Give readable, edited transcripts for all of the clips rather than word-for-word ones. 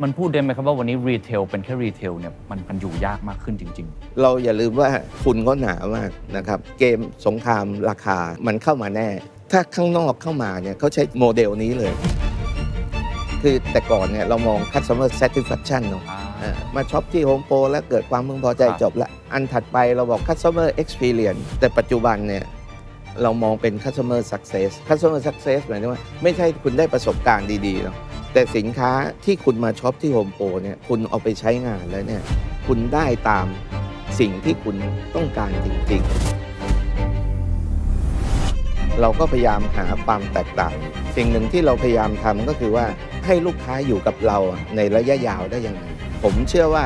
มันพูดได้ไหมครับว่าวันนี้รีเทลเป็นแค่รีเทลเนี่ยมันอยู่ยากมากขึ้นจริงเราอย่าลืมว่าทุนก็หนามากนะครับเกมสงครามราคามันเข้ามาแน่ ถ้าข้างนอกเข้ามาเนี่ยเขาใช้โมเดลนี้เลย คือแต่ก่อนเนี่ยเรามอง customer satisfaction เนาะมาช็อปที่ Home Pro แล้วเกิดความพึงพอใจจบละอันถัดไปเราบอก customer experience แต่ปัจจุบันเนี่ยเรามองเป็น customer success หมายถึงว่าไม่ใช่คุณได้ประสบการณ์ดีๆเนาะแต่สินค้าที่คุณมาช็อปที่ Home Pro เนี่ยคุณเอาไปใช้งานแล้วเนี่ยคุณได้ตามสิ่งที่คุณต้องการจริงๆเราก็พยายามหาความแตกต่างสิ่งหนึ่งที่เราพยายามทำก็คือว่าให้ลูกค้าอยู่กับเราในระยะยาวได้ยังไงผมเชื่อว่า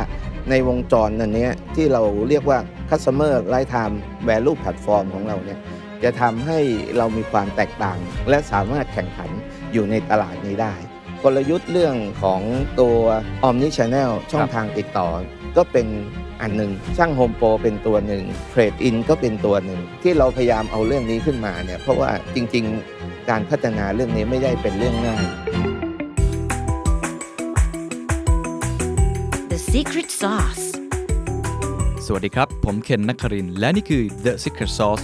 ในวงจรนั้นนี้ที่เราเรียกว่า Customer Lifetime Value Platform ของเราเนี่ยจะทำให้เรามีความแตกต่างและสามารถแข่งขันอยู่ในตลาดนี้ได้กลยุทธ์เรื่องของตัว Omni Channel ช่องทางติดต่อก็เป็นอันหนึ่งช่าง Home Pro เป็นตัวหนึ่ง Trade In ก็เป็นตัวหนึ่งที่เราพยายามเอาเรื่องนี้ขึ้นมาเนี่ยเพราะว่าจริงๆการพัฒนาเรื่องนี้ไม่ได้เป็นเรื่องง่าย The Secret Sauce สวัสดีครับผมเคนนักครินทร์และนี่คือ The Secret Sauce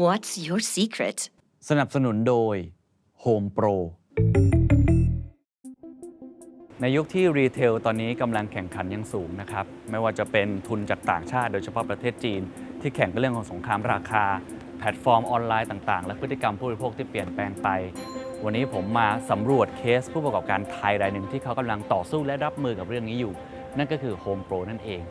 What's your secret ๆ สนับสนุนโดย Home Pro ในยุคที่รีเทลตอนนี้กำลังแข่งขันยังสูงนะครับไม่ว่าจะเป็นทุนจากต่างชาติโดยเฉพาะประเทศจีนที่แข่งกับเรื่องของสงครามราคาแพลตฟอร์มออนไลน์ต่างๆและพฤติกรรมผู้บริโภคที่เปลี่ยนแปลงไปวันนี้ผมมาสำรวจเคสผู้ประกอบการไทยรายหนึ่งที่เขากำลังต่อสู้และรับมือกับเรื่องนี้อยู่นั่นก็คือ Home Pro นั่นเอง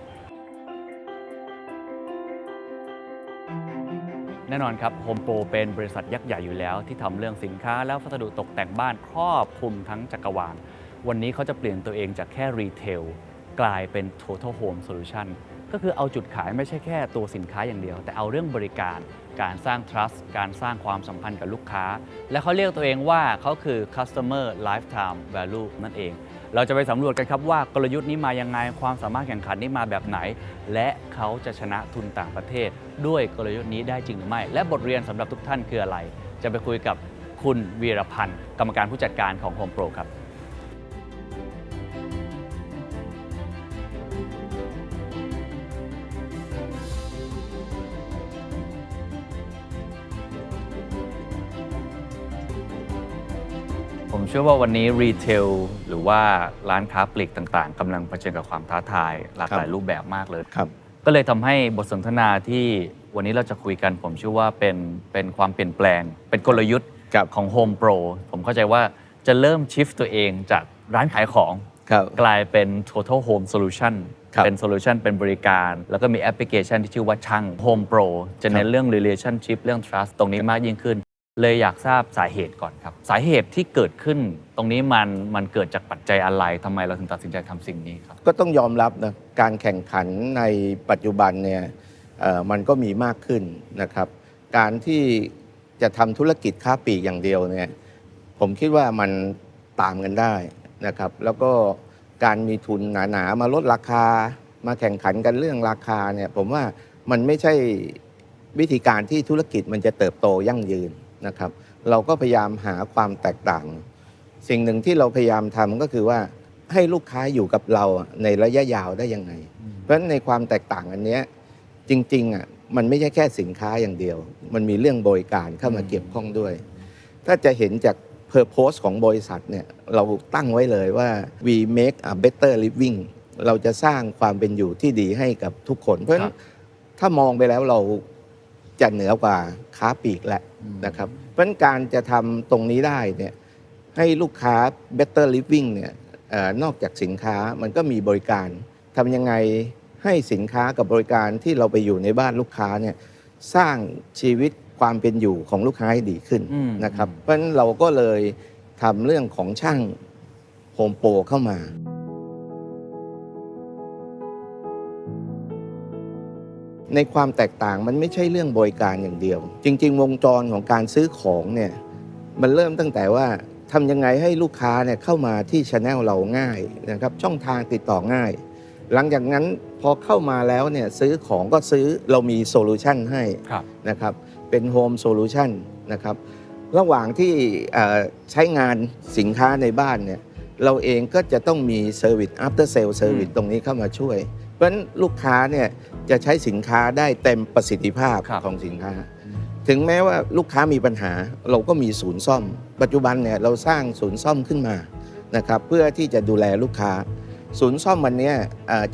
แน่นอนครับ Home Pro เป็นบริษัทยักษ์ใหญ่อยู่แล้วที่ทำเรื่องสินค้าและวัสดุตกแต่งบ้านครอบคลุมทั้งจักรวาลวันนี้เขาจะเปลี่ยนตัวเองจากแค่รีเทลกลายเป็น Total Home Solution ก็คือเอาจุดขายไม่ใช่แค่ตัวสินค้าอย่างเดียวแต่เอาเรื่องบริการการสร้าง trust การสร้างความสัมพันธ์กับลูกค้าและเขาเรียกตัวเองว่าเขาคือ customer lifetime value นั่นเองเราจะไปสำรวจกันครับว่ากลยุทธ์นี้มายังไงความสามารถแข่งขันนี้มาแบบไหนและเขาจะชนะทุนต่างประเทศด้วยกลยุทธ์นี้ได้จริงหรือไม่และบทเรียนสำหรับทุกท่านคืออะไรจะไปคุยกับคุณวีรพันธ์กรรมการผู้จัดการของ Home Pro ครับผมเชื่อว่าวันนี้รีเทลหรือว่าร้านค้าปลีกต่างๆกำลังเผชิญกับความท้าทายหลากหลายรูปแบบมากเลยก็เลยทำให้บทสนทนาที่วันนี้เราจะคุยกันผมเชื่อว่าเป็นความเปลี่ยนแปลงเป็นกลยุทธ์ของ Home Pro ผมเข้าใจว่าจะเริ่มชิฟต์ตัวเองจากร้านขายของกลายเป็น Total Home Solution เป็นโซลูชันเป็นบริการแล้วก็มีแอปพลิเคชันที่ชื่อว่าช่าง Home Pro จะเน้นเรื่อง relationship เรื่อง trust ตรงนี้มากยิ่งขึ้นเลยอยากทราบสาเหตุก่อนครับสาเหตุที่เกิดขึ้นตรงนี้มันเกิดจากปัจจัยอะไรทำไมเราถึงตัดสินใจทำสิ่งนี้ครับก็ต้องยอมรับนะการแข่งขันในปัจจุบันเนี่ยมันก็มีมากขึ้นนะครับการที่จะทำธุรกิจค้าปลีกอย่างเดียวเนี่ยผมคิดว่ามันตามกันได้นะครับแล้วก็การมีทุนหนาๆมาลดราคามาแข่งขันกันเรื่องราคาเนี่ยผมว่ามันไม่ใช่วิธีการที่ธุรกิจมันจะเติบโตยั่งยืนนะครับเราก็พยายามหาความแตกต่างสิ่งหนึ่งที่เราพยายามทำก็คือว่าให้ลูกค้าอยู่กับเราในระยะยาวได้ยังไงเพราะฉะนั้นในความแตกต่างอันนี้จริงๆมันไม่ใช่แค่สินค้าอย่างเดียวมันมีเรื่องบริการเข้ามาเกี่ยวข้องด้วยถ้าจะเห็นจาก purpose ของบริษัทเนี่ยเราตั้งไว้เลยว่า we make a better living เราจะสร้างความเป็นอยู่ที่ดีให้กับทุกคนเพราะฉะนั้นถ้ามองไปแล้วเราจะเหนือกว่าค้าปลีกแหละนะครับเพราะฉะนั้นการจะทำตรงนี้ได้เนี่ยให้ลูกค้า better living เนี่ยนอกจากสินค้ามันก็มีบริการทำยังไงให้สินค้ากับบริการที่เราไปอยู่ในบ้านลูกค้าเนี่ยสร้างชีวิตความเป็นอยู่ของลูกค้าให้ดีขึ้นนะครับเพราะฉะนั้นเราก็เลยทำเรื่องของช่าง Home Pro เข้ามาในความแตกต่างมันไม่ใช่เรื่องบริการอย่างเดียวจริงๆวงจรของการซื้อของเนี่ยมันเริ่มตั้งแต่ว่าทำยังไงให้ลูกค้าเนี่ยเข้ามาที่ channel เราง่ายนะครับช่องทางติดต่อง่ายหลังจากนั้นพอเข้ามาแล้วเนี่ยซื้อของก็ซื้อเรามีโซลูชันให้นะครับเป็นโฮมโซลูชันนะครับระหว่างที่ใช้งานสินค้าในบ้านเนี่ย เราเองก็จะต้องมี Service After Sale Service ตรงนี้เข้ามาช่วย เพราะฉะนั้นลูกค้าเนี่ยจะใช้สินค้าได้เต็มประสิทธิภาพ ครับ ของสินค้า ถึงแม้ว่าลูกค้ามีปัญหาเราก็มีศูนย์ซ่อม ปัจจุบันเนี่ยเราสร้างศูนย์ซ่อมขึ้นมานะครับเพื่อที่จะดูแลลูกค้า ศูนย์ซ่อมวันนี้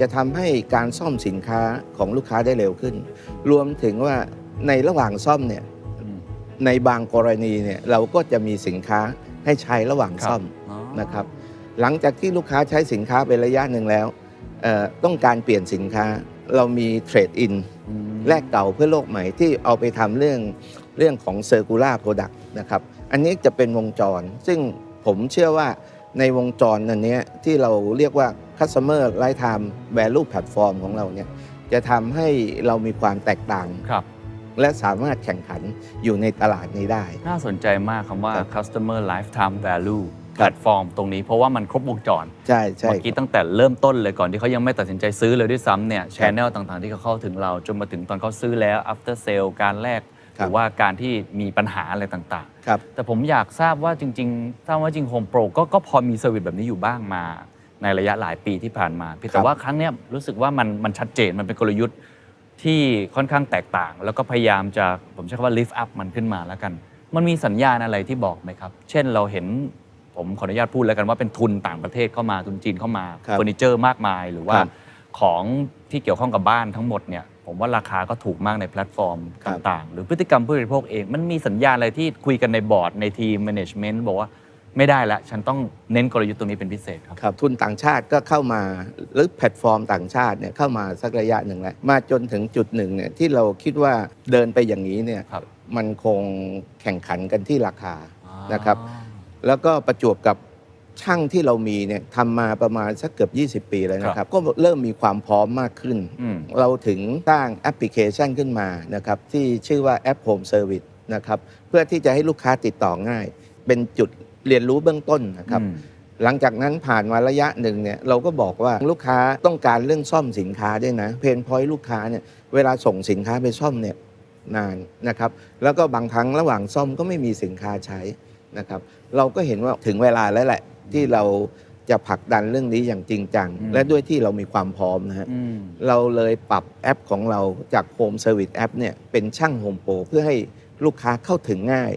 จะทำให้การซ่อมสินค้าของลูกค้าได้เร็วขึ้น รวมถึงว่าในระหว่างซ่อมเนี่ยในบางกรณีเนี่ยเราก็จะมีสินค้าให้ใช้ระหว่างซ่อมนะครับหลังจากที่ลูกค้าใช้สินค้าเป็นระยะหนึ่งแล้วต้องการเปลี่ยนสินค้าเรามีเทรดอินแลกเก่าเพื่อโลกใหม่ที่เอาไปทำเรื่องของ Circular Product นะครับอันนี้จะเป็นวงจรซึ่งผมเชื่อว่าในวงจรอันนี้ที่เราเรียกว่า Customer Lifetime Value Platform ของเราเนี่ยจะทำให้เรามีความแตกต่างและสามารถแข่งขันอยู่ในตลาดนี้ได้ น่าสนใจมากคำว่า customer lifetime value แพลตฟอร์มตรงนี้เพราะว่ามันครบวงจร ใช่ใช่ เมื่อกี้ตั้งแต่เริ่มต้นเลยก่อนที่เขายังไม่ตัดสินใจซื้อเลยด้วยซ้ำเนี่ยชแนลต่างๆที่เขาเข้าถึงเราจนมาถึงตอนเขาซื้อแล้ว after sale การแลกหรือว่าการที่มีปัญหาอะไรต่าง ครับ ๆ แต่ผมอยากทราบว่าจริงๆ Home Pro ก็พอมีเซอร์วิสแบบนี้อยู่บ้างมาในระยะหลายปีที่ผ่านมาแต่ว่าครั้งเนี้ยรู้สึกว่ามันชัดเจนมันเป็นกลยุทธ์ที่ค่อนข้างแตกต่างแล้วก็พยายามจะผมใช้คำว่า lift up มันขึ้นมาแล้วกันมันมีสัญญาณอะไรที่บอกไหมครับเช่นเราเห็นผมขออนุญาตพูดแล้วกันว่าเป็นทุนต่างประเทศเข้ามาทุนจีนเข้ามาเฟอร์นิเจอร์มากมายหรือว่าของที่เกี่ยวข้องกับบ้านทั้งหมดเนี่ยผมว่าราคาก็ถูกมากในแพลตฟอร์มต่างๆหรือพฤติกรรมผู้บริโภคเองมันมีสัญญาณอะไรที่คุยกันในบอร์ดในทีมแมネจเมนต์บอกว่าไม่ได้ละฉันต้องเน้นกลยุทธ์ตรงนี้เป็นพิเศษครับครับทุนต่างชาติก็เข้ามาหรือแพลตฟอร์มต่างชาติเนี่ยเข้ามาสักระยะหนึ่งแล้วมาจนถึงจุดหนึ่งเนี่ยที่เราคิดว่าเดินไปอย่างนี้เนี่ยมันคงแข่งขันกันที่ราคานะครับแล้วก็ประจวบกับช่างที่เรามีเนี่ยทำมาประมาณสักเกือบ20 ปีแล้วนะครับก็เริ่มมีความพร้อมมากขึ้นเราถึงสร้างแอปพลิเคชันขึ้นมานะครับที่ชื่อว่าแอป Home Service นะครับเพื่อที่จะให้ลูกค้าติดต่อง่ายเป็นจุดเรียนรู้เบื้องต้นนะครับหลังจากนั้นผ่านมาระยะหนึ่งเนี่ยเราก็บอกว่าลูกค้าต้องการเรื่องซ่อมสินค้าด้วยนะเพนพอยต์ลูกค้าเนี่ยเวลาส่งสินค้าไปซ่อมเนี่ยนานนะครับแล้วก็บางครั้งระหว่างซ่อมก็ไม่มีสินค้าใช้นะครับเราก็เห็นว่าถึงเวลาแล้วแหละที่เราจะผลักดันเรื่องนี้อย่างจริงจังและด้วยที่เรามีความพร้อมนะฮะเราเลยปรับแอปของเราจาก Home Service App เนี่ยเป็นช่าง Home Pro เพื่อให้ลูกค้าเข้าถึงง่าย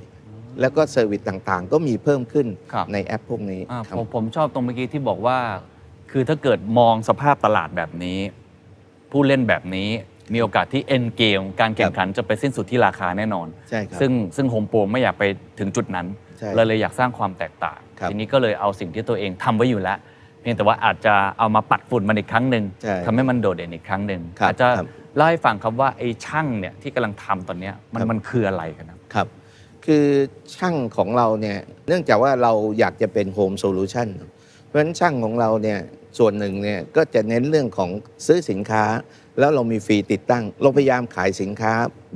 แล้วก็เซอร์วิสต่างๆก็มีเพิ่มขึ้นในแอปพวกนี้ผมชอบตรงเมื่อกี้ที่บอกว่าคือถ้าเกิดมองสภาพตลาดแบบนี้ผู้เล่นแบบนี้มีโอกาสที่เอ็นเกมการแข่งขันจะไปสิ้นสุดที่ราคาแน่นอนซึ่งโฮมโปรไม่อยากไปถึงจุดนั้นเลยอยากสร้างความแตกต่างทีนี้ก็เลยเอาสิ่งที่ตัวเองทำไว้อยู่แล้วเพียงแต่ว่าอาจจะเอามาปัดฝุ่นมันอีกครั้งหนึ่งทำให้มันโดดเด่นอีกครั้งหนึ่งอาจจะเล่าให้ฟังครับว่าไอ้ช่างเนี่ยที่กำลังทำตอนนี้มันคืออะไรกันครับคือช่างของเราเนี่ยเนื่องจากว่าเราอยากจะเป็นโฮมโซลูชันเพราะฉะนั้นช่างของเราเนี่ยส่วนหนึ่งเนี่ยก็จะเน้นเรื่องของซื้อสินค้าแล้วเรามีฟรีติดตั้งเราพยายามขายสินค้า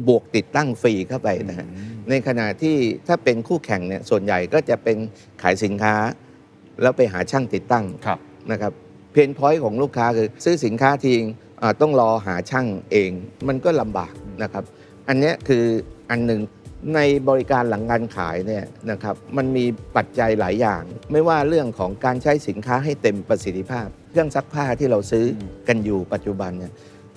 บวกติดตั้งฟรีเข้าไปนะฮะในขณะที่ถ้าเป็นคู่แข่งเนี่ยส่วนใหญ่ก็จะเป็นขายสินค้าแล้วไปหาช่างติดตั้งนะครับเพนพอยต์ของลูกค้าคือซื้อสินค้าทิ้งต้องรอหาช่างเองมันก็ลำบากนะครับอันนี้คืออันหนึ่งในบริการหลังการขายเนี่ยนะครับมันมีปัจจัยหลายอย่างไม่ว่าเรื่องของการใช้สินค้าให้เต็มประสิทธิภาพเครื่องซักผ้าที่เราซื้อกันอยู่ปัจจุบันเนี่ย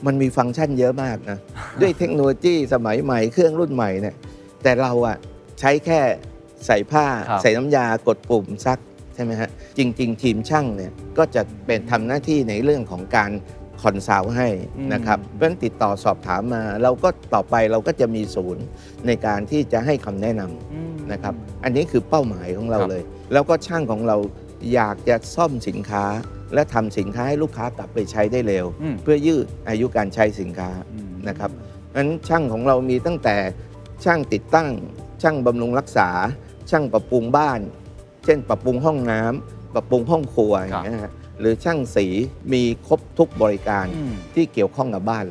มันมีฟังก์ชันเยอะมากนะด้วยเทคโนโลยีสมัยใหม่เครื่องรุ่นใหม่เนี่ยแต่เราอะใช้แค่ใส่ผ้าใส่น้ำยากดปุ่มซักใช่ไหมฮะจริงๆทีมช่างเนี่ยก็จะเป็นทำหน้าที่ในเรื่องของการคอนซัลท์ให้นะครับเพราะฉะนั้นติดต่อสอบถามมาเราก็ต่อไปเราก็จะมีศูนย์ในการที่จะให้คำแนะนำนะครับอันนี้คือเป้าหมายของเราเลยแล้วก็ช่างของเราอยากจะซ่อมสินค้าและทำสินค้าให้ลูกค้ากลับไปใช้ได้เร็วเพื่อยืดอายุการใช้สินค้านะครับงั้นช่างของเรามีตั้งแต่ช่างติดตั้งช่างบำรุงรักษาช่างปรับปรุงบ้านเช่นปรับปรุงห้องน้ำปรับปรุงห้องครัวอย่างเงี้ยหรือช่างสีมีครบทุกบริการที่เกี่ยวข้องกับบ้าน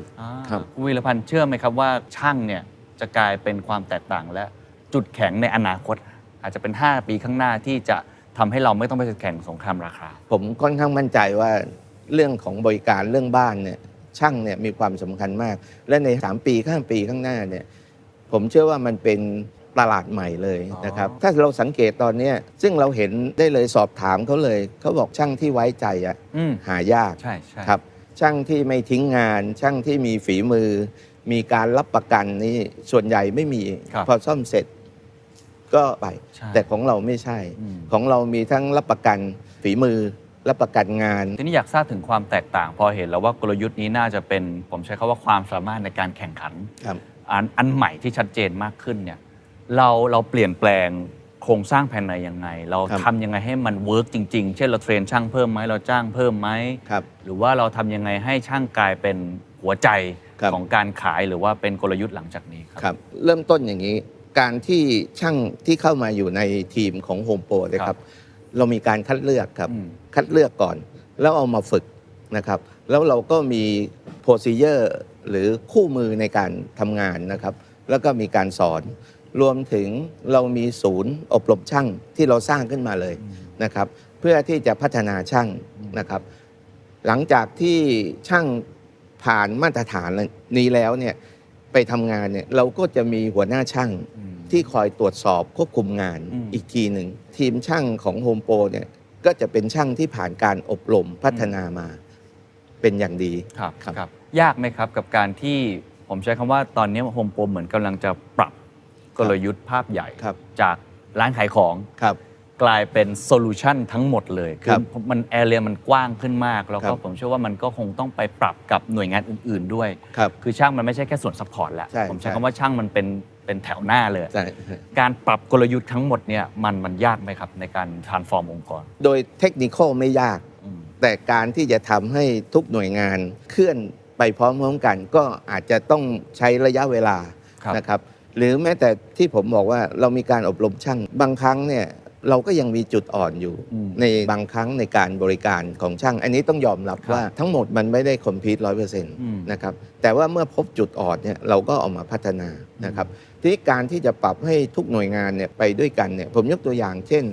ครับคุณวีรพันธ์เชื่อไหมครับว่าช่างเนี่ยจะกลายเป็นความแตกต่างและจุดแข็งในอนาคตอาจจะเป็น5 ปีข้างหน้าที่จะทำให้เราไม่ต้องไปแข่งสงครามราคาผมค่อนข้างมั่นใจว่าเรื่องของบริการเรื่องบ้านเนี่ยช่างเนี่ยมีความสำคัญมากและใน3 ปี 5 ปีข้างหน้าเนี่ยผมเชื่อว่ามันเป็น ตลาดใหม่เลยนะครับถ้าเราสังเกตตอนนี้ซึ่งเราเห็นได้เลยสอบถามเขาเลยเขาบอกช่างที่ไว้ใจหายาก ใช่ครับช่างที่ไม่ทิ้งงานช่างที่มีฝีมือ มีการรับประกันนี่ส่วนใหญ่ไม่มีพอซ่อมเสร็จก็ไปแต่ของเราไม่ใช่ของเรามีทั้งรับประกันฝีมือรับประกันงานทีนี้อยากทราบถึงความแตกต่างพอเห็นแล้วว่ากลยุทธ์นี้น่าจะเป็นผมใช้คำว่าความสามารถในการแข่งขันอันใหม่ที่ชัดเจนมากขึ้นเนี่ยเราเปลี่ยนแปลงโครงสร้างภายในยังไงเราทำยังไงให้มันเวิร์กจริงๆเช่นเราเทรนช่างเพิ่มไหมเราจ้างเพิ่มไหมหรือว่าเราทำยังไงให้ช่างกลายเป็นหัวใจของการขายหรือว่าเป็นกลยุทธ์หลังจากนี้ครับเริ่มต้นอย่างนี้การที่ช่างที่เข้ามาอยู่ในทีมของโฮมโปรนะครับเรามีการคัดเลือกครับคัดเลือกก่อนแล้วเอามาฝึกนะครับแล้วเราก็มีโปรซีเจอร์หรือคู่มือในการทำงานนะครับแล้วก็มีการสอนรวมถึงเรามีศูนย์อบรมช่างที่เราสร้างขึ้นมาเลยนะครับเพื่อที่จะพัฒนาช่างนะครับหลังจากที่ช่างผ่านมาตรฐานนี้แล้วเนี่ยไปทำงานเนี่ยเราก็จะมีหัวหน้าช่างที่คอยตรวจสอบควบคุมงานอีกทีหนึ่งทีมช่างของโฮมโปรเนี่ยก็จะเป็นช่างที่ผ่านการอบรมพัฒนามาเป็นอย่างดีครับยากไหมครับกับการที่ผมใช้คำว่าตอนนี้โฮมโปรเหมือนกำลังจะปรับกลยุทธ์ภาพใหญ่จากร้านขายของกลายเป็นโซลูชันทั้งหมดเลยคือมันแอเรียมันกว้างขึ้นมากแล้วก็ผมเชื่อว่ามันก็คงต้องไปปรับกับหน่วยงานอื่นๆด้วยคือช่างมันไม่ใช่แค่ส่วนซัพพอร์ตแล้วผมใช้คำว่าช่างมันเป็นแถวหน้าเลยการปรับกลยุทธ์ทั้งหมดเนี่ยมันยากไหมครับในการ transform องค์กรโดยเทคนิคไม่ยากแต่การที่จะทำให้ทุกหน่วยงานเคลื่อนไปพร้อมๆกันก็อาจจะต้องใช้ระยะเวลานะครับหรือแม้แต่ที่ผมบอกว่าเรามีการอบรมช่างบางครั้งเนี่ยเราก็ยังมีจุดอ่อนอยู่ในบางครั้งในการบริการของช่างอันนี้ต้องยอมรับว่าทั้งหมดมันไม่ได้คอมพลีท 100% นะครับแต่ว่าเมื่อพบจุดอ่อนเนี่ยเราก็เอามาพัฒนานะครับทีนี้การที่จะปรับให้ทุกหน่วยงานเนี่ยไปด้วยกันเนี่ยผมยกตัวอย่างเช่น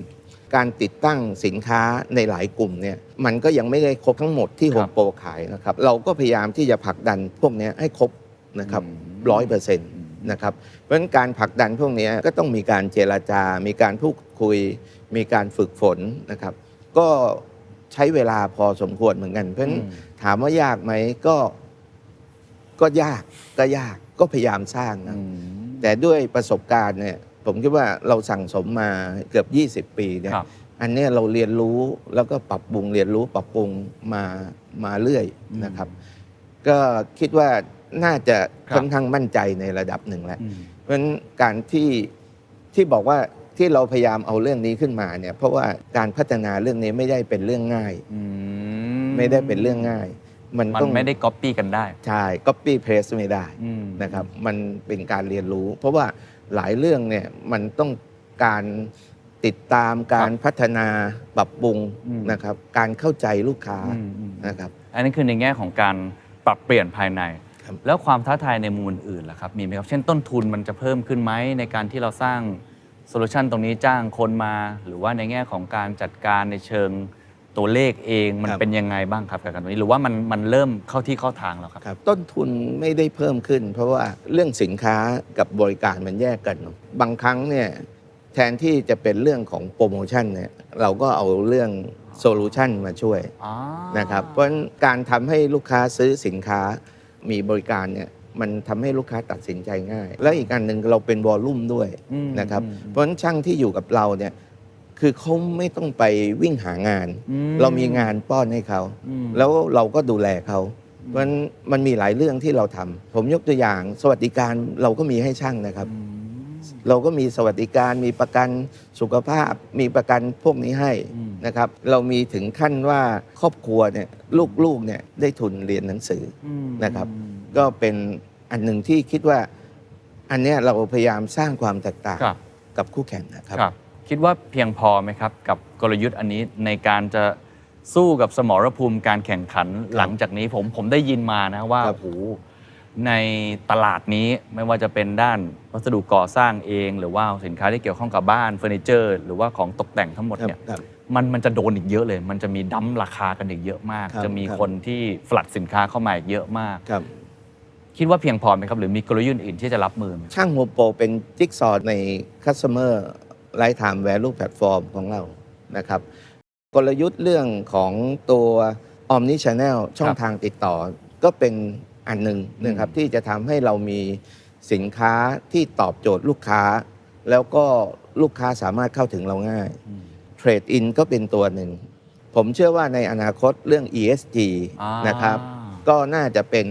การติดตั้งสินค้าในหลายกลุ่มเนี่ยมันก็ยังไม่ได้ครบทั้งหมดที่โฮมโปรขายนะครับเราก็พยายามที่จะผลักดันพวกนี้ให้ครบนะครับ 100%นะครับเพราะฉะนั้นการผลักดันพวกนี้ก็ต้องมีการเจรจามีการพูดคุยมีการฝึกฝนนะครับก็ใช้เวลาพอสมควรเหมือนกันเพราะฉะนั้นถามว่ายากไหมก็ยากก็พยายามสร้างนะแต่ด้วยประสบการณ์เนี่ยผมคิดว่าเราสั่งสมมาเกือบ20 ปีเนี่ยอันนี้เราเรียนรู้แล้วก็ปรับปรุงเรียนรู้ปรับปรุงมาเรื่อยนะครับก็คิดว่าน่าจะค่อนข้างมั่นใจในระดับหนึ่งแล้วเพราะฉะนั้นการที่บอกว่าที่เราพยายามเอาเรื่องนี้ขึ้นมาเนี่ยเพราะว่าการพัฒนาเรื่องนี้ไม่ได้เป็นเรื่องง่ายไม่ได้เป็นเรื่องง่ายมันไม่ได้ก๊อปปี้กันได้ใช่ก๊อปปี้เพสไม่ได้นะครับมันเป็นการเรียนรู้เพราะว่าหลายเรื่องเนี่ยมันต้องการติดตามการพัฒนาปรับปรุงนะครับการเข้าใจลูกค้านะครับอันนี้คือในแง่ของการปรับเปลี่ยนภายในแล้วความท้าทายในมุมอื่นๆล่ะครับมีไหมครับเช่นต้นทุนมันจะเพิ่มขึ้นไหมในการที่เราสร้างโซลูชันตรงนี้จ้างคนมาหรือว่าในแง่ของการจัดการในเชิงตัวเลขเองมันเป็นยังไงบ้างครับกับการตรงนี้หรือว่ามันเริ่มเข้าที่เข้าทางแล้วครับต้นทุนไม่ได้เพิ่มขึ้นเพราะว่าเรื่องสินค้ากับบริการมันแยกกันบางครั้งเนี่ยแทนที่จะเป็นเรื่องของโปรโมชั่นเนี่ยเราก็เอาเรื่องโซลูชันมาช่วยนะครับเพราะฉะนั้นการทำให้ลูกค้าซื้อสินค้ามีบริการเนี่ยมันทำให้ลูกค้าตัดสินใจง่ายและอีกอันหนึ่งเราเป็นวอลลุ่มด้วยนะครับเพราะฉะนั้นช่างที่อยู่กับเราเนี่ยคือเขาไม่ต้องไปวิ่งหางานเรามีงานป้อนให้เขาแล้วเราก็ดูแลเขาเพราะฉะนั้นมันมีหลายเรื่องที่เราทำผมยกตัวอย่างสวัสดิการเราก็มีให้ช่างนะครับเราก็มีสวัสดิการมีประกันสุขภาพมีประกันพวกนี้ให้นะครับเรามีถึงขั้นว่าครอบครัวเนี่ยลูกๆเนี่ยได้ทุนเรียนหนังสือนะครับก็เป็นอันหนึ่งที่คิดว่าอันนี้เราพยายามสร้างความแตกต่างกับคู่แข่งนะครับคิดว่าเพียงพอไหมครับกับกลยุทธ์อันนี้ในการจะสู้กับสมรภูมิการแข่งขันหลังจากนี้ผมได้ยินมานะว่าโอ้โหในตลาดนี้ไม่ว่าจะเป็นด้านวัสดุก่อสร้างเองหรือว่าสินค้าที่เกี่ยวข้องกับบ้านเฟอร์นิเจอร์หรือว่าของตกแต่งทั้งหมดเนี่ยมันจะโดนอีกเยอะเลยมันจะมีดั้มราคากันอีกเยอะมากจะมีคนที่ฝลัดสินค้าเข้ามาอีกเยอะมาก คิดว่าเพียงพอไหมครับหรือมีกลยุทธ์อื่นที่จะรับมือไหม ช่างโฮมโปรเป็นจิ๊กซอว์ใน Customer Lifetime Value Platform ของเรานะครับกลยุทธ์เรื่องของตัว Omni Channel ช่องทางติดต่อก็เป็นอันหนึ่งนะครับที่จะทำให้เรามีสินค้าที่ตอบโจทย์ลูกค้า แล้วก็ลูกค้าสามารถเข้าถึงเราง่ายเทรดอินก็เป็นตัวหนึ่ง ผมเชื่อว่าในอนาคตเรื่อง ESG นะครับก็น่าจะเป็น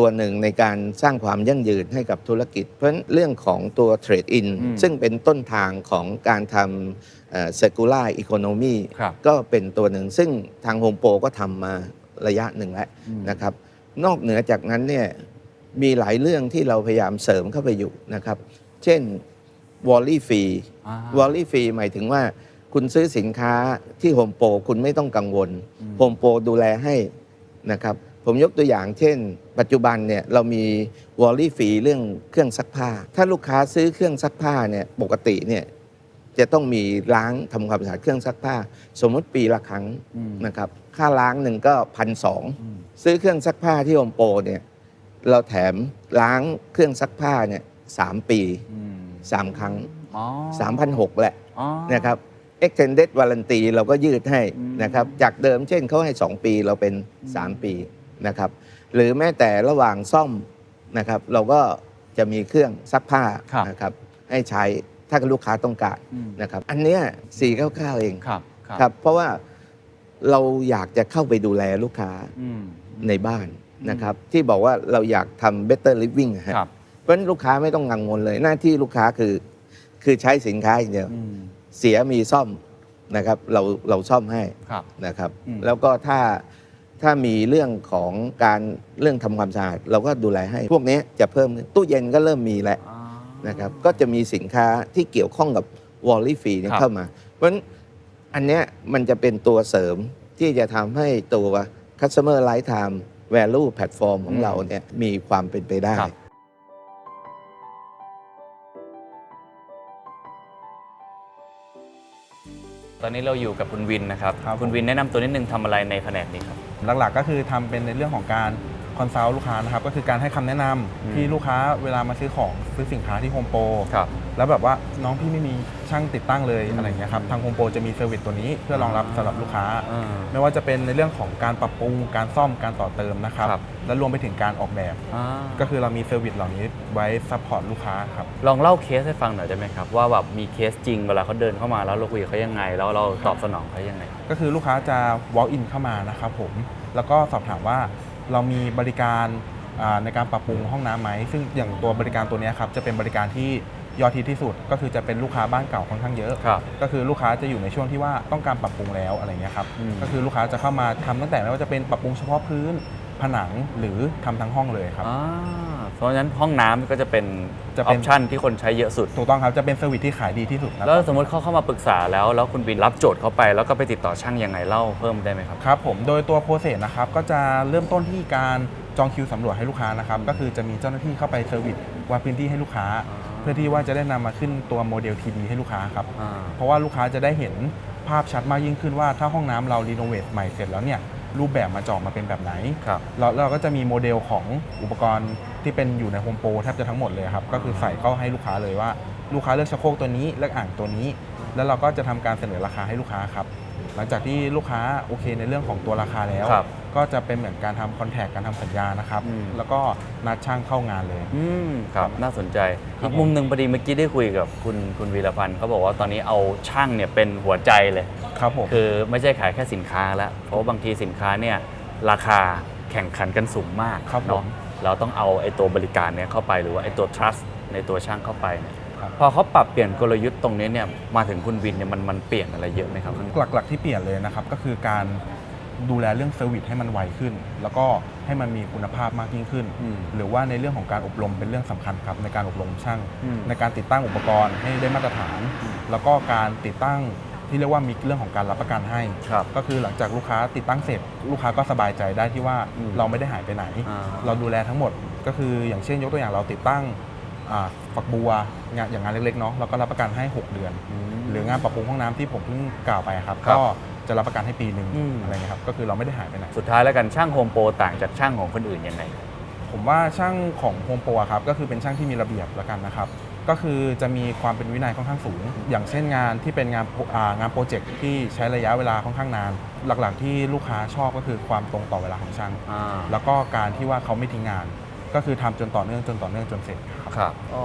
ตัวหนึ่งในการสร้างความยั่งยืนให้กับธุรกิจ เพราะฉะนั้นเรื่องของตัวเทรดอินซึ่งเป็นต้นทางของการทำcircular economy ก็เป็นตัวหนึ่งซึ่งทางโฮมโปรก็ทำมาระยะหนึ่งแล้วนะครับนอกเหนือจากนั้นเนี่ยมีหลายเรื่องที่เราพยายามเสริมเข้าไปอยู่นะครับเช่นวอลลี่ฟรีวอลลี่ฟรีหมายถึงว่าคุณซื้อสินค้าที่โฮมโปรคุณไม่ต้องกังวลโฮมโปรดูแลให้นะครับผมยกตัวอย่างเช่นปัจจุบันเนี่ยเรามีวอลลี่ฟรีเรื่องเครื่องซักผ้าถ้าลูกค้าซื้อเครื่องซักผ้าเนี่ยปกติเนี่ยจะต้องมีล้างทำความสะอาดเครื่องซักผ้าสมมติปีละครั้งนะครับค่าล้างหนึ่งก็1,200ซื้อเครื่องซักผ้าที่โฮมโปรเนี่ยเราแถมล้างเครื่องซักผ้าเนี่ย3 ปี3 ครั้ง3,600แหละนะครับ extended warranty เราก็ยืดให้นะครับจากเดิมเช่นเขาให้2 ปีเราเป็น3 ปีนะครับหรือแม้แต่ระหว่างซ่อมนะครับเราก็จะมีเครื่องซักผ้านะครับให้ใช้ถ้าลูกค้าต้องการนะครับอันเนี้ย499เองครับเพราะว่าเราอยากจะเข้าไปดูแลลูกค้าในบ้านนะครับที่บอกว่าเราอยากทำ better living ครับเพราะฉะนั้นลูกค้าไม่ต้องกังวลเลยหน้าที่ลูกค้าคือใช้สินค้าอย่างเดียวเสียมีซ่อมนะครับเราซ่อมให้นะครับแล้วก็ถ้ามีเรื่องของการเรื่องทำความสะอาดเราก็ดูแลให้พวกนี้จะเพิ่มตู้เย็นก็เริ่มมีแล้วนะครับก็จะมีสินค้าที่เกี่ยวข้องกับวอลลี่ฟรีเข้ามาเพราะฉะนั้นอันเนี้ยมันจะเป็นตัวเสริมที่จะทำให้ตัว Customer Lifetime Value Platform ของเราเนี่ยมีความเป็นไปได้ตอนนี้เราอยู่กับคุณวินนะครับคุณวินแนะนำตัวนิดนึงทำอะไรในแผนกนี้ครับหลักๆก็คือทำเป็นในเรื่องของการคอนซัลท์ลูกค้านะครับก็คือการให้คำแนะนำที่ลูกค้าเวลามาซื้อสินค้าที่โฮมโปรแล้วแบบว่าน้องพี่ไม่มีช่างติดตั้งเลยอะไรอย่างเงี้ยครับทางโฮมโปรจะมีเซอร์วิสตัวนี้เพื่อรองรับสำหรับลูกค้าไม่ว่าจะเป็นในเรื่องของการปรับปรุงการซ่อมการต่อเติมนะครับและรวมไปถึงการออกแบบก็คือเรามีเซอร์วิสเหล่านี้ไว้ซัพพอร์ตลูกค้าครับลองเล่าเคสให้ฟังหน่อยได้ไหมครับว่าแบบมีเคสจริงเวลาเขาเดินเข้ามาแล้วเราคุยกับเขายังไงแล้วเราตอบสนองเขายังไงก็คือลูกค้าจะ walk in เข้ามานะครับผมแล้วก็สอบถามว่าเรามีบริการในการปรับปรุงห้องน้ำไหมซึ่งอย่างตัวบริการตัวนี้ครับจะเป็นบริการที่ยอดฮิตที่สุดก็คือจะเป็นลูกค้าบ้านเก่าค่อนข้างเยอะก็คือลูกค้าจะอยู่ในช่วงที่ว่าต้องการปรับปรุงแล้วอะไรเงี้ยครับก็คือลูกค้าจะเข้ามาทำตั้งแต่ไม่ว่าจะเป็นปรับปรุงเฉพาะพื้นผนังหรือทำทั้งห้องเลยครับเพราะฉะนั้นห้องน้ำก็จะเป็นออปชั่นที่คนใช้เยอะสุดถูกต้องครับจะเป็นเซอร์วิสที่ขายดีที่สุดแล้วสมมติเขาเข้ามาปรึกษาแล้วคุณวินรับโจทย์เขาไปแล้วก็ไปติดต่อช่างยังไงเล่าเพิ่มได้ไหมครับครับผมโดยตัวโปรเซสนะครับก็จะเริ่มต้นที่การจองคิวสำรวจให้ลูกค้านะครับก็คือจะมีเจ้าหน้าที่เข้าไปเซอร์วิสวัดพื้นที่ให้ลูกค้าเพื่อที่ว่าจะได้นำมาขึ้นตัวโมเดล 3D ให้ลูกค้าครับเพราะว่าลูกค้าจะได้เห็นภาพชัดมากยิ่งขึ้นว่าถ้าห้องน้ำเรารีโนเวทใหม่เสร็จแล้วเนี่ยรูปแบบมาจอกมาเป็นแบบไหนแล้วเราก็จะมีโมเดลของอุปกรณ์ที่เป็นอยู่ในโฮมโปรแทบจะทั้งหมดเลยครับก็คือใส่เข้าให้ลูกค้าเลยว่าลูกค้าเลือกชักโครกตัวนี้เลือกอ่างตัวนี้แล้วเราก็จะทำการเสนอราคาให้ลูกค้าครับหลังจากที่ลูกค้าโอเคในเรื่องของตัวราคาแล้วก็จะเป็นเหมือนการทำคอนแทคการทำสัญญานะครับแล้วก็นัดช่างเข้างานเลยครับน่าสนใจอีกมุมหนึ่งพอดีเมื่อกี้ได้คุยกับคุณวีรพันธ์เขาบอกว่าตอนนี้เอาช่างเนี่ยเป็นหัวใจเลยครับผมคือไม่ใช่ขายแค่สินค้าแล้วเพราะบางทีสินค้าเนี่ยราคาแข่งขันกันสูงมากเนาะเราต้องเอาไอ้ตัวบริการเนี่ยเข้าไปหรือว่าไอ้ตัว trust ในตัวช่างเข้าไปเนี่ยพอเขาปรับเปลี่ยนกลยุทธ์ตรงนี้เนี่ยมาถึงคุณวินเนี่ยมันเปลี่ยนอะไรเยอะไหมครับหลักๆที่เปลี่ยนเลยนะครับก็คือการดูแลเรื่องเซอร์วิสให้มันไวขึ้นแล้วก็ให้มันมีคุณภาพมากยิ่งขึ้นหรือว่าในเรื่องของการอบรมเป็นเรื่องสำคัญครับในการอบรมช่างในการติดตั้งอุปกรณ์ให้ได้มาตรฐานแล้วก็การติดตั้งที่เรียกว่ามีเรื่องของการรับประกันให้ก็คือหลังจากลูกค้าติดตั้งเสร็จลูกค้าก็สบายใจได้ที่ว่าเราไม่ได้หายไปไหนเราดูแลทั้งหมดก็คืออย่างเช่นยกตัวอย่างเราติดตั้งฝักบัวอย่างงานเล็กๆเนาะเราก็รับประกันให้6 เดือนหรืองานปรับปรุงห้องน้ำที่ผมเพิ่งกล่าวไปครับก็จะรับประกันให้ปีนึงอะไรเงี้ยครับก็คือเราไม่ได้หายไปไหนสุดท้ายแล้วกันช่างโฮมโปรต่างจากช่างของคนอื่นยังไงโห ผมว่าช่างของโฮมโปรครับก็คือเป็นช่างที่มีระเบียบแล้วกันนะครับก็คือจะมีความเป็นวินัยค่อนข้างสูง อย่างเช่นงานที่เป็นงานโปรเจกต์ที่ใช้ระยะเวลาค่อนข้างนาน หลักๆที่ลูกค้าชอบก็คือความตรงต่อเวลาของช่าง แล้วก็การที่ว่าเขาไม่ทิ้งงาน ก็คือทำจนต่อเนื่องจนเสร็จครับ ครับอ๋อ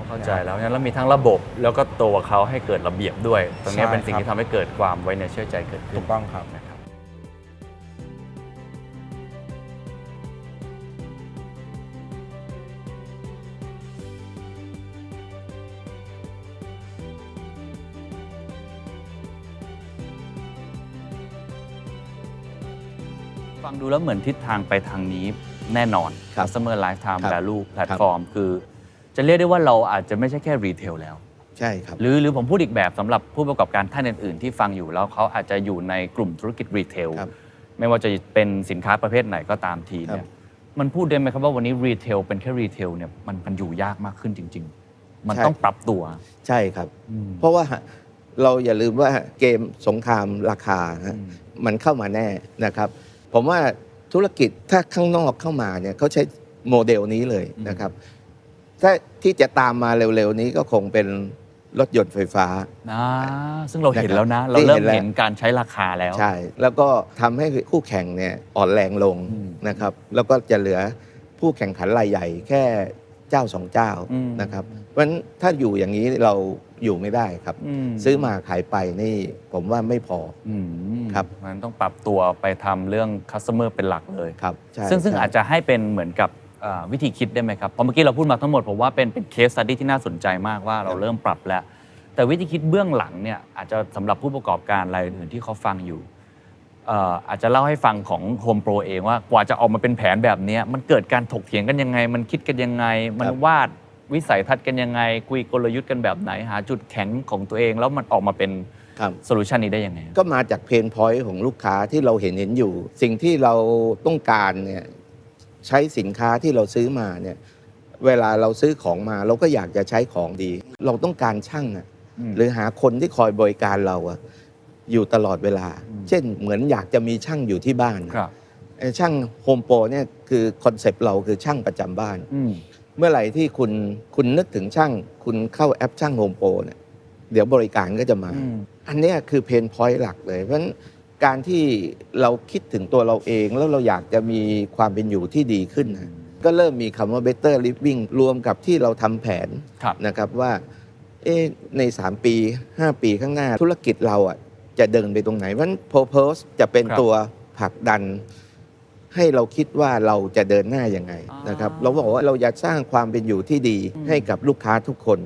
เข้าใจแล้วงั้นเรามีทั้งระบบแล้วก็ตัวเขาให้เกิดระเบียบด้วย ตรงนี้ ใช่ เป็นสิ่ง ครับ ที่ทำให้เกิดความไว้เนื้อเชื่อใจเกิดขึ้น ถูกต้องครับ นะครับฟังดูแล้วเหมือนทิศทางไปทางนี้แน่นอน ครับ Customer Lifetime ครับ Value Platform คือจะเรียกได้ว่าเราอาจจะไม่ใช่แค่รีเทลแล้ว ใช่ครับ หรือผมพูดอีกแบบสำหรับผู้ประกอบการท่านอื่น ๆ ที่ฟังอยู่แล้วเขาอาจจะอยู่ในกลุ่มธุรกิจรีเทล ครับ ไม่ว่าจะเป็นสินค้าประเภทไหนก็ตามทีเนี่ ครั ย บ มันพูดได้ไหมครับว่าวันนี้รีเทลเป็นแค่รีเทลเนี่ยมันอยู่ยากมากขึ้นจริง ๆ มัน ใช่ ต้องปรับตัว ใช่ครับ เพราะว่าเราอย่าลืมว่าเกมสงครามราคาฮะมันเข้ามาแน่นะครับ ผมว่าธุรกิจถ้าข้างนอกเข้ามาเนี่ยเขาใช้โมเดลนี้เลยนะครับ ถ้าที่จะตามมาเร็วๆนี้ก็คงเป็นรถยนต์ไฟฟ้า ซึ่งเราเห็นแล้วนะ นะครับ เราเริ่ม ที่เห็นแล้ว เห็นการใช้ราคาแล้ว ใช่ แล้วก็ทำให้คู่แข่งเนี่ยอ่อนแรงลงนะครับ แล้วก็จะเหลือผู้แข่งขันรายใหญ่แค่เจ้าสองเจ้านะครับ เพราะฉะนั้นถ้าอยู่อย่างนี้เราอยู่ไม่ได้ครับ ซื้อมาขายไปนี่ผมว่าไม่พอ ครับ มันต้องปรับตัวไปทำเรื่อง customer เป็นหลักเลย ครับใช่ ซึ่ง ใช่ อาจจะให้เป็นเหมือนกับวิธีคิดได้ไหมครับเพราะเมื่อกี้เราพูดมาทั้งหมดผมว่าเป็นเคสสตัดดี้ที่น่าสนใจมากว่าเราเริ่มปรับแล้ว แต่วิธีคิดเบื้องหลังเนี่ยอาจจะสำหรับผู้ประกอบการรายอื่นที่เขาฟังอยู่อาจจะเล่าให้ฟังของ Home Pro เองว่ากว่าจะออกมาเป็นแผนแบบนี้มันเกิดการถกเถียงกันยังไง มันคิดกันยังไง มันวาดวิสัยทัศน์กันยังไง คุยกลยุทธ์กันแบบไหนหาจุดแข็งของตัวเองแล้วมันออกมาเป็น ครับ โซลูชันนี้ได้ยังไง ก็มาจากเพนพอยต์ของลูกค้าที่เราเห็นอยู่ สิ่งที่เราต้องการเนี่ยใช้สินค้าที่เราซื้อมาเนี่ยเวลาเราซื้อของมาเราก็อยากจะใช้ของดี เราต้องการช่างอะหรือหาคนที่คอยบริการเราอะอยู่ตลอดเวลา เช่นเหมือนอยากจะมีช่างอยู่ที่บ้าน ครับ ช่างโฮมโปรเนี่ยคือคอนเซปต์เราคือช่างประจำบ้าน เมื่อไหร่ที่คุณนึกถึงช่าง คุณเข้าแอปช่างโฮมโปรเนี่ยเดี๋ยวบริการก็จะมา อันเนี้ยคือเพนพอยต์หลักเลยเพราะฉะนั้นการที่เราคิดถึงตัวเราเองแล้วเราอยากจะมีความเป็นอยู่ที่ดีขึ้นนะก็เริ่มมีคำว่า better living รวมกับที่เราทำแผน ครับ นะครับว่าใน 3 ปี 5 ปีข้างหน้าธุรกิจเราอ่ะจะเดินไปตรงไหนเพราะฉะนั้น purpose จะเป็น ครับ ตัวผลักดัน ให้เราคิดว่าเราจะเดินหน้ายังไงนะครับเราบอกว่าเราอยากสร้างความเป็นอยู่ที่ดีให้กับลูกค้าทุกคน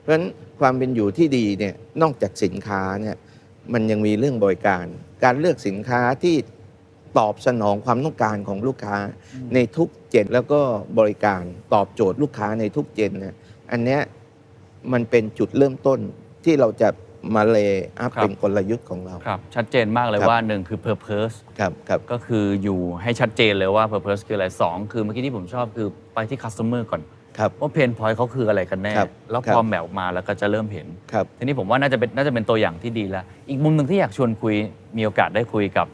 เพราะฉะนั้นความเป็นอยู่ที่ดีเนี่ยนอกจากสินค้าเนี่ยมันยังมีเรื่องบริการ การเลือกสินค้าที่ตอบสนองความต้องการของลูกค้าในทุกเจนแล้วก็บริการตอบโจทย์ลูกค้าในทุกเจนเนี่ยอันเนี้ยมันเป็นจุดเริ่มต้นที่เราจะมาเลย์อัพ ครับ เป็นกลยุทธ์ของเรา ครับชัดเจนมากเลย ครับ ว่าหนึ่งคือ purpose ครับครับ ก็คืออยู่ให้ชัดเจนเลยว่า purpose คืออะไรสองคือเมื่อกี้ที่ผมชอบคือไปที่ customer ก่อน ครับ ว่าเพนพอยต์เขาคืออะไรกันแน่ ครับ แล้ว ครั พ บ อแมวมาแล้วก็จะเริ่มเห็น ครับ ทีนี้ผมว่าน่าจะเป็นตัวอย่างที่ดีแล้ว อีกมุมหนึ่งที่อยากชวนคุยมีโอกาสได้คุยกับ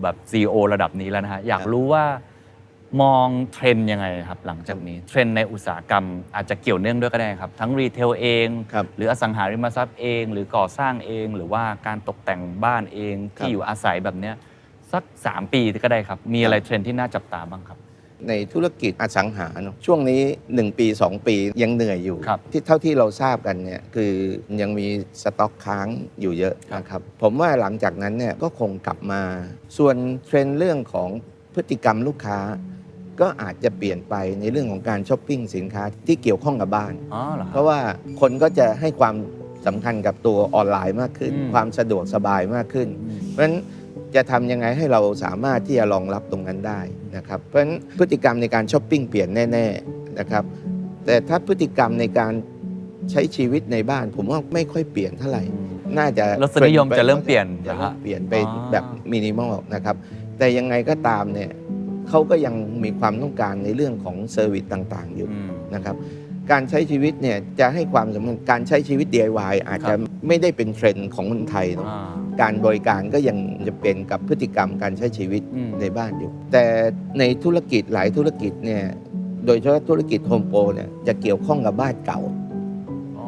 แบบ CEO ระดับนี้แล้วนะฮะอยากรู้ว่ามองเทรนด์ยังไงครับหลังจากนี้เทรนด์ในอุตสาหกรรมอาจจะเกี่ยวเนื่องด้วยก็ได้ครับ ทั้งรีเทลเอง ครับ หรืออสังหาริมทรัพย์เอง หรือก่อสร้างเอง หรือว่าการตกแต่งบ้านเอง ครับ ที่อยู่อาศัยแบบเนี้ยสัก 3 ปีก็ได้ครับ มีอะไรเทรนด์ที่น่าจับตาบ้างครับ ในธุรกิจอสังหาเนอะช่วงนี้ 1 ปี 2 ปียังเหนื่อยอยู่ ครับ ที่เท่าที่เราทราบกันเนี่ยคือยังมีสต็อกค้างอยู่เยอะนะครับผมว่าหลังจากนั้นเนี่ยก็คงกลับมา ส่วนเทรนด์เรื่องของพฤติกรรมลูกค้า ก็อาจจะเปลี่ยนไปในเรื่องของการช้อปปิ้งสินค้าที่เกี่ยวข้องกับบ้าน อ๋อเหรอค เพ รับ ราะว่าคนก็จะให้ความสำคัญกับตัวออนไลน์มากขึ้น ความสะดวกสบายมากขึ้น เพราะฉะนั้นจะทำยังไงให้เราสามารถที่จะรองรับตรงนั้นได้นะครับเพราะฉะนั้นพฤติกรรมในการช้อปปิ้งเปลี่ยนแน่ๆนะครับแต่ถ้าพฤติกรรมในการใช้ชีวิตในบ้าน ผมว่าไม่ค่อยเปลี่ยนเท่าไหร่ น่าจะ รสนิยมจะเริ่มเปลี่ยน จะ นะ เริ่ ฮะ มเปลี่ยนไป อ๋อ แบบมินิมอลนะครับแต่ยังไงก็ตามเนี่ยเขาก็ยังมีความต้องการในเรื่องของเซอร์วิสต่างๆอยู่ นะครับการใช้ชีวิตเนี่ยจะให้ความสำคัญการใช้ชีวิต DIY อาจจะไม่ได้เป็นเทรนด์ของคนไทยเนอะการบริการก็ยังจะเป็นกับพฤติกรรมการใช้ชีวิตในบ้านอยู่ แต่ในธุรกิจหลายธุรกิจเนี่ย โดยเฉพาะธุรกิจโฮมโปรเนี่ยจะเกี่ยวข้องกับบ้านเก่า อ๋อ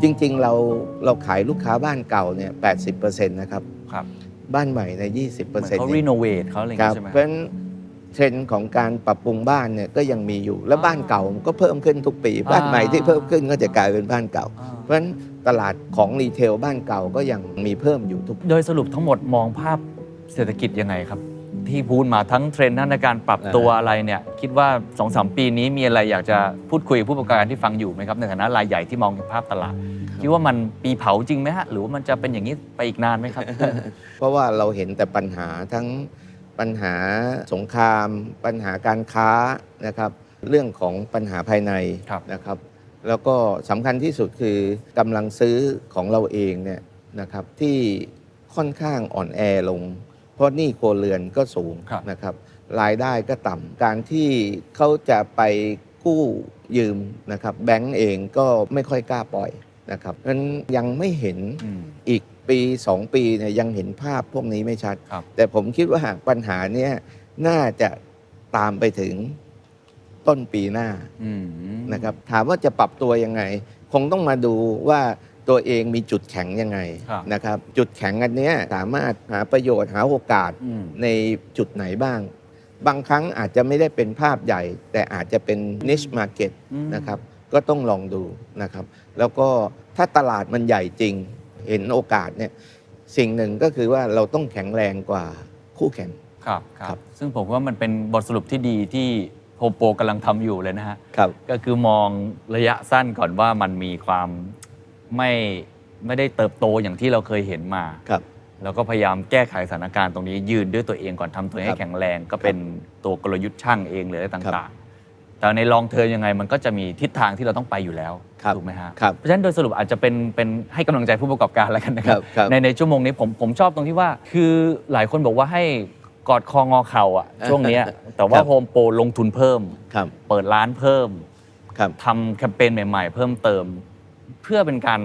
จริงๆเราขายลูกค้าบ้านเก่าเนี่ย 80% นะครับ ครับ บ้านใหม่ในย 20% เหมือนเขารีโนเวทเขาอะไรอย่าง ครั งี้ บ ใช่ไหม เพราะฉะนั้นเทรนด์ของการปรับปรุงบ้านเนี่ยก็ยังมีอยู่ แล้วบ้านเก่ามันก็เพิ่มขึ้นทุกปี บ้านใหม่ที่เพิ่มขึ้นก็จะกลายเป็นบ้านเก่า อ่า เพราะฉะนั้นตลาดของรีเทลบ้านเก่าก็ยังมีเพิ่มอยู่ทุก โดยสรุปทั้งหมดมองภาพเศรษฐกิจยังไงครับ ที่พูดมาทั้งเทรนด์ในการปรับตัวอะไรเนี่ยคิดว่า 2-3 ปีนี้มีอะไรอยากจะพูดคุยกับผู้ประกอบการที่ฟังอยู่ไหมครับในฐานะรายใหญ่ที่มองเห็นภาพตลาด คิดว่ามันปีเผาจริงไหมฮะหรือว่ามันจะเป็นอย่างนี้ไปอีกนานไหมครับ เพราะว่าเราเห็นแต่ปัญหาทั้งปัญหาสงคราม ปัญหาการค้านะครับเรื่องของปัญหาภายใน ครับ นะครับ แล้วก็สำคัญที่สุดคือกำลังซื้อของเราเองเนี่ยนะครับที่ค่อนข้างอ่อนแอลง เพราะหนี้ครัวเรือนก็สูง ครับ นะครับรายได้ก็ต่ำการที่เขาจะไปกู้ยืมนะครับแบงก์เองก็ไม่ค่อยกล้าปล่อยนะครับเพราะฉะนั้นยังไม่เห็น อืม อีกปี 2 ปีเนี่ยยังเห็นภาพพวกนี้ไม่ชัด ครับ แต่ผมคิดว่าปัญหาเนี้ยน่าจะตามไปถึงต้นปีหน้า อืม นะครับถามว่าจะปรับตัวยังไง คงต้องมาดูว่าตัวเองมีจุดแข็งยังไง ครับ นะครับจุดแข็งอันเนี้ยสามารถหาประโยชน์หาโอกาส อืม ในจุดไหนบ้าง บางครั้งอาจจะไม่ได้เป็นภาพใหญ่ แต่อาจจะเป็น niche market อืม นะครับก็ต้องลองดูนะครับแล้วก็ถ้าตลาดมันใหญ่จริง เห็นโอกาสเนี่ยสิ่งหนึ่งก็คือว่าเราต้องแข็งแรงกว่าคู่แข่ง ครับค ครั รับบ ซึ่งผมว่ามันเป็นบทสรุปที่ดีที่โฮมโปรกำลังทำอยู่เลยนะฮะ ครับ ก็คือมองระยะสั้นก่อนว่ามันมีความไม่ได้เติบโตอย่างที่เราเคยเห็นมา ครับ แล้วก็พยายามแก้ไขสถานการณ์ตรงนี้ยืนด้วยตัวเองก่อนทำตัวเอง ครั ให้ บ แข็งแรงก็เป็นตัวกลยุทธ์ช่างเองหรืออะไร ครั ต่าง บ ๆ แต่ในลองเทอมยังไงมันก็จะมีทิศทางที่เราต้องไปอยู่แล้ว ครับ ถูกไหมฮะ ครับ เพราะฉะนั้นโดยสรุปอาจจะเป็นให้กำลังใจผู้ประกอบการแล้วกันนะครับ ครับ ในชั่วโมงนี้ผมชอบตรงที่ว่า คือหลายคนบอกว่าให้กอดคองอเข่าอ่ะช่วงเนี้ยแต่ว่า ครับ โฮมโปรลงทุนเพิ่ม ครับ เปิดร้านเพิ่ม ครับ ทำแคมเปญใหม่ ๆ เพิ่มเติม เพื่อเป็นการ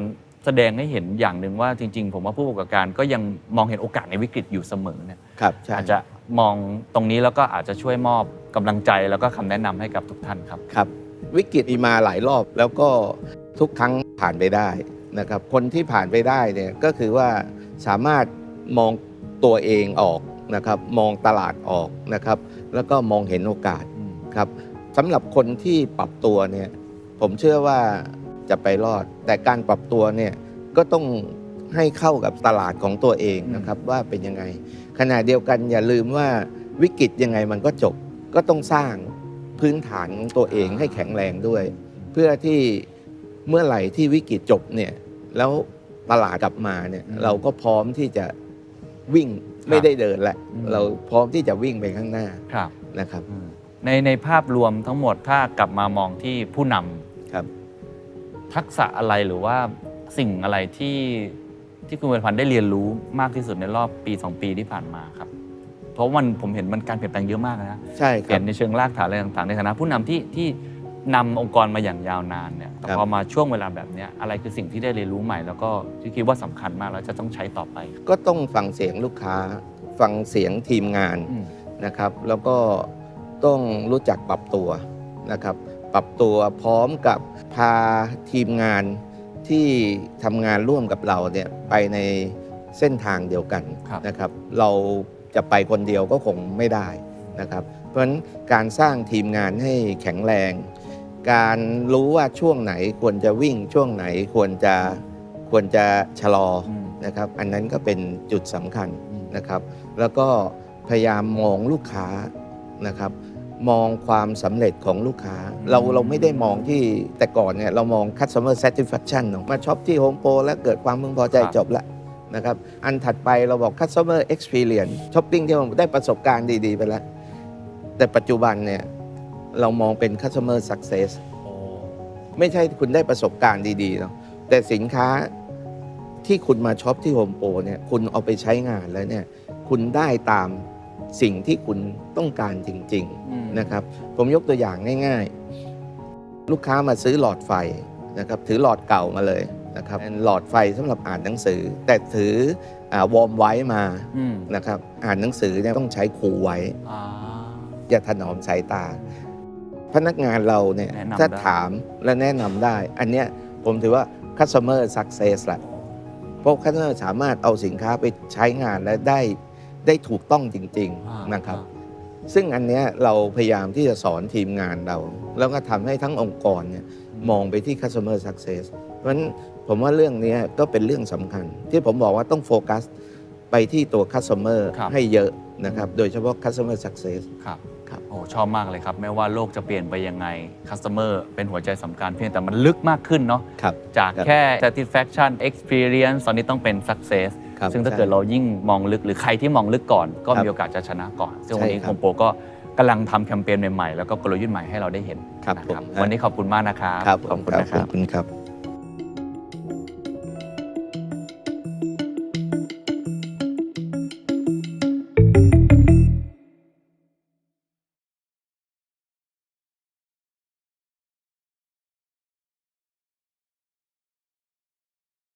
แสดงให้เห็นอย่างหนึ่งว่าจริง ๆ ผมว่าผู้ประกอบการก็ยังมองเห็นโอกาสในวิกฤตอยู่เสมอเนี่ย ครับใช่ อาจจะมองตรงนี้แล้วก็อาจจะช่วยมอบกำลังใจแล้วก็คำแนะนำให้กับทุกท่านครับ ครับวิกฤตมีมาหลายรอบแล้วก็ทุกครั้งผ่านไปได้นะครับคนที่ผ่านไปได้เนี่ยก็คือว่าสามารถมองตัวเองออกนะครับมองตลาดออกนะครับแล้วก็มองเห็นโอกาสครับสำหรับคนที่ปรับตัวเนี่ยผมเชื่อว่าจะไปรอด แต่การปรับตัวเนี่ยก็ต้องให้เข้ากับตลาดของตัวเองนะครับว่าเป็นยังไงขณะเดียวกันอย่าลืมว่าวิกฤตยังไงมันก็จบก็ต้องสร้างพื้นฐานของตัวเองให้แข็งแรงด้วย เพื่อที่เมื่อไหร่ที่วิกฤตจบเนี่ยแล้วตลาดกลับมาเนี่ยเราก็พร้อมที่จะวิ่งไม่ได้เดินแล้ว อืม เราพร้อมที่จะวิ่งไปข้างหน้า ครับ นะครับ ในภาพรวมทั้งหมดถ้ากลับมามองที่ผู้นำ ครับ ทักษะอะไรหรือว่าสิ่งอะไรที่คุณเวรพันธ์ได้เรียนรู้มากที่สุดในรอบปี 2 ปีที่ผ่านมาครับ เพราะผมเห็นมันการเปลี่ยนแปลงเยอะมากนะ ใช่ค เป รั ลี่ บ ยนในเชิงรากฐานอะไรต่างๆ ในฐานะผู้นำที่นำองค์กรมาอย่างยาวนานเนี่ยแต่ ครับ พอมาช่วงเวลาแบบเนี้ยอะไรคือสิ่งที่ได้เรียนรู้ใหม่ แล้วก็ที่คิดว่าสำคัญมากแล้วจะต้องใช้ต่อไป ก็ต้องฟังเสียงลูกค้า ฟังเสียงทีมงาน อืม นะครับ แล้วก็ต้องรู้จักปรับตัวนะครับ ปรับตัวพร้อมกับพาทีมงานที่ทำงานร่วมกับเราเนี่ยไปในเส้นทางเดียวกัน ครับ นะครับ เราจะไปคนเดียวก็คงไม่ได้นะครับ เพราะฉะนั้นการสร้างทีมงานให้แข็งแรง การรู้ว่าช่วงไหนควรจะวิ่งช่วงไหนควรจะชะลอ ม นะครับ อันนั้นก็เป็นจุดสำคัญ อืม นะครับ แล้วก็พยายามมองลูกค้านะครับ มองความสำเร็จของลูกค้า เราไม่ได้มองที่แต่ก่อนเนี่ยเรามอง customer satisfaction เนอะมาช็อปที่ Home Pro แล้วเกิดความพึงพอใจจบละนะครับ อันถัดไปเราบอก customer experience ช้อปปิ้งที่เราได้ประสบการณ์ดีๆไปแล้ว แต่ปัจจุบันเนี่ยเรามองเป็น customer success ไม่ใช่คุณได้ประสบการณ์ดีๆเนาะแต่สินค้าที่คุณมาช็อปที่ Home Pro เนี่ยคุณเอาไปใช้งานแล้วเนี่ยคุณได้ตามสิ่งที่คุณต้องการจริง อืม ๆนะครับ ผมยกตัวอย่างง่ายๆ ลูกค้ามาซื้อหลอดไฟนะครับถือหลอดเก่ามาเลยนะครับเป็นหลอดไฟสำหรับอ่านหนังสือ แต่ถือวอร์มไว้มา อืม นะครับอ่านหนังสือเนี่ยต้องใช้คูลไว้ อ่า จะถนอมสายตา พนักงานเราเนี่ย แนะนำ ถ้า ได้ ถามและแนะนำได้ อันเนี้ยผมถือว่า customer success แหละเพราะ customer สามารถเอาสินค้าไปใช้งานและได้ถูกต้องจริง ๆ นะครับ ซึ่งอันเนี้ยเราพยายามที่จะสอนทีมงานเรา แล้วก็ทำให้ทั้งองค์กรเนี่ยมองไปที่ customer success เพราะฉะนั้นผมว่าเรื่องนี้ก็เป็นเรื่องสำคัญ ที่ผมบอกว่าต้องโฟกัสไปที่ตัว customer ครับ ให้เยอะนะครับ โดยเฉพาะ customer success ครับ ครับ โอ้ชอบมากเลยครับ ไม่ว่าโลกจะเปลี่ยนไปยังไง customer เป็นหัวใจสำคัญเพียงแต่มันลึกมากขึ้นเนาะ ครับ จาก ครับ แค่ satisfaction experience ตอนนี้ต้องเป็น success ครับ ซึ่งถ้า ใช่ เกิดเรายิ่งมองลึกหรือใครที่มองลึกก่อน ก็ ครับ มีโอกาสจะชนะก่อน ซึ่งวันนี้ ใช่ค โฮ รับ มโปรก็กำลังทำแคมเปญใหม่ๆ แล้วก็กลยุทธ์ใหม่ให้เราได้เห็น ครับ นะ ผม วันนี้ขอบคุณมากนะครับ ครับ ขอบคุณนะค ข รั อบ บคุณครับ